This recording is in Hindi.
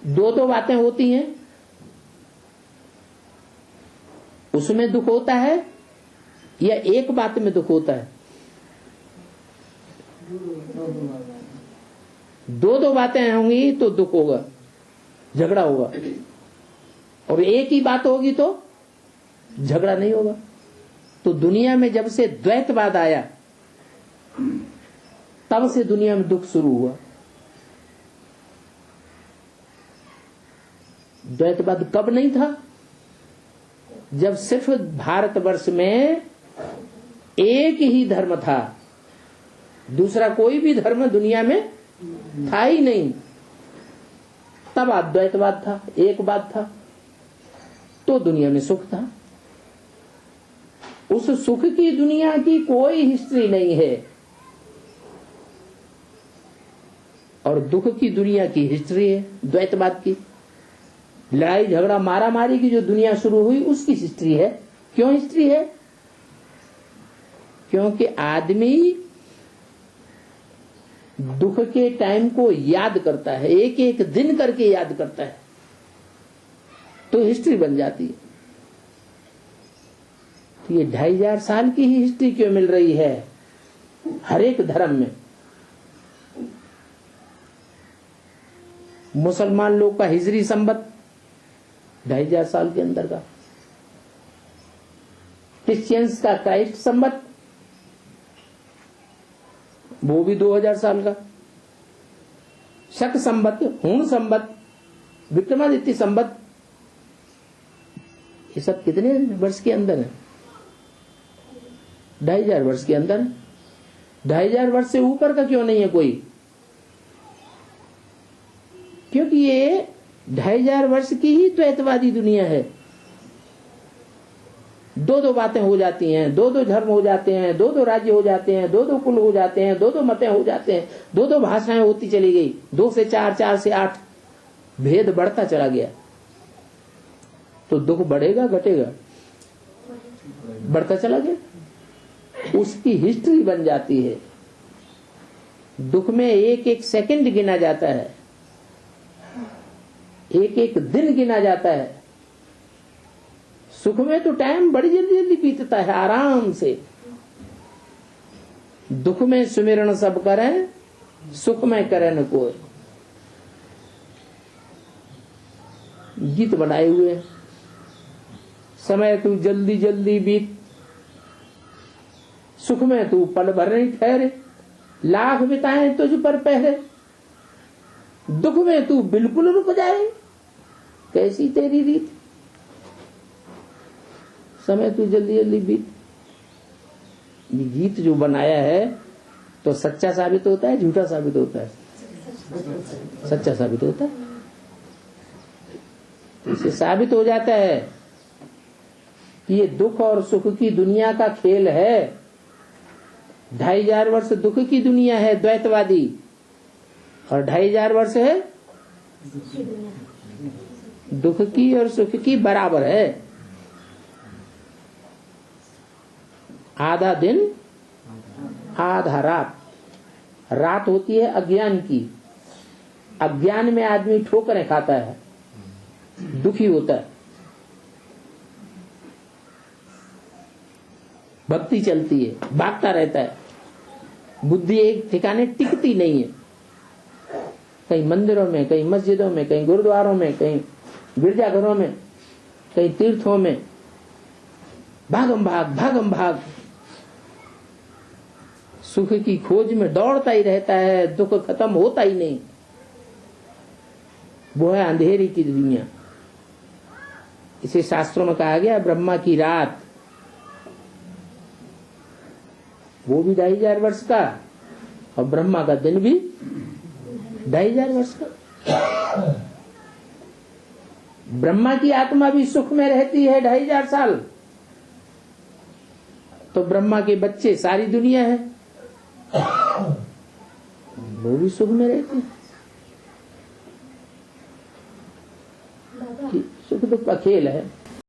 दो दो बातें होती हैं, उसमें दुख होता है या एक बात में दुख होता है? दो दो बातें होंगी तो दुख होगा, झगड़ा होगा, और एक ही बात होगी तो झगड़ा नहीं होगा। तो दुनिया में जब से द्वैतवाद आया तब से दुनिया में दुख शुरू हुआ। द्वैतवाद कब नहीं था? जब सिर्फ भारतवर्ष में एक ही धर्म था, दूसरा कोई भी धर्म दुनिया में था ही नहीं, तब अद्वैतवाद था, एक बात था, तो दुनिया में सुख था। उस सुख की दुनिया की कोई हिस्ट्री नहीं है, और दुख की दुनिया की हिस्ट्री है द्वैतवाद की। लड़ाई झगड़ा मारा मारी की जो दुनिया शुरू हुई उसकी हिस्ट्री है। क्यों हिस्ट्री है? क्योंकि आदमी दुख के टाइम को याद करता है, एक एक दिन करके याद करता है, तो हिस्ट्री बन जाती है। तो ये 2500 साल की ही हिस्ट्री क्यों मिल रही है हर एक धर्म में? मुसलमान लोग का हिजरी संबत 2500 साल के अंदर का, क्रिश्चियंस का क्राइस्ट संबत वो भी 2000 साल का, शक संबत, हूण संबत, विक्रमादित्य संबत, ये सब कितने वर्ष के अंदर है? 2500 वर्ष के अंदर। 2500 वर्ष से ऊपर का क्यों नहीं है कोई? क्योंकि ये 2500 वर्ष की ही द्वैतवादी दुनिया है। दो दो बातें हो जाती हैं, दो दो धर्म हो जाते हैं, दो दो राज्य हो जाते हैं, दो दो कुल हो जाते हैं, दो दो मतें हो जाते हैं, दो दो भाषाएं होती चली गई, 2 से 4, 4 से 8, भेद बढ़ता चला गया। तो दुख बढ़ेगा घटेगा? बढ़ता चला गया। उसकी हिस्ट्री बन जाती है। दुख में एक एक सेकंड गिना जाता है, एक एक दिन गिना जाता है। सुख में तो टाइम बड़ी जल्दी जल्दी बीतता है, आराम से। दुख में सुमिरन सब करें, सुख में करे न कोई। गीत बनाए हुए, समय तू जल्दी जल्दी बीत, सुख में तू पल भर नहीं ठहरे, लाख बिताए तुझ पर पहरे, दुख में तू बिल्कुल रुक जाए, कैसी तेरी रीत, समय तू जल्दी जल्दी बीत। ये गीत जो बनाया है तो सच्चा साबित होता है, झूठा साबित होता है? सच्चा साबित होता है। इससे साबित हो जाता है कि ये दुख और सुख की दुनिया का खेल है। 2500 वर्ष दुख की दुनिया है द्वैतवादी, और 2500 वर्ष है दुख की और सुख की बराबर है। आधा दिन आधा रात। रात होती है अज्ञान की, अज्ञान में आदमी ठोकरें खाता है, दुखी होता है। भक्ति चलती है, भागता रहता है, बुद्धि एक ठिकाने टिकती नहीं है। कहीं मंदिरों में, कहीं मस्जिदों में, कहीं गुरुद्वारों में, कहीं गिरजाघरों में, कहीं तीर्थों में, भागम भाग सुख की खोज में दौड़ता ही रहता है, दुख खत्म होता ही नहीं। वो है अंधेरी की दुनिया। इसे शास्त्रों में कहा गया ब्रह्मा की रात। वो भी 2500 वर्ष का, और ब्रह्मा का दिन भी 2500 वर्ष का। ब्रह्मा की आत्मा भी सुख में रहती है 2500 साल, तो ब्रह्मा के बच्चे सारी दुनिया है, वो भी सुख में रहते हैं। सुख दुख का खेल है।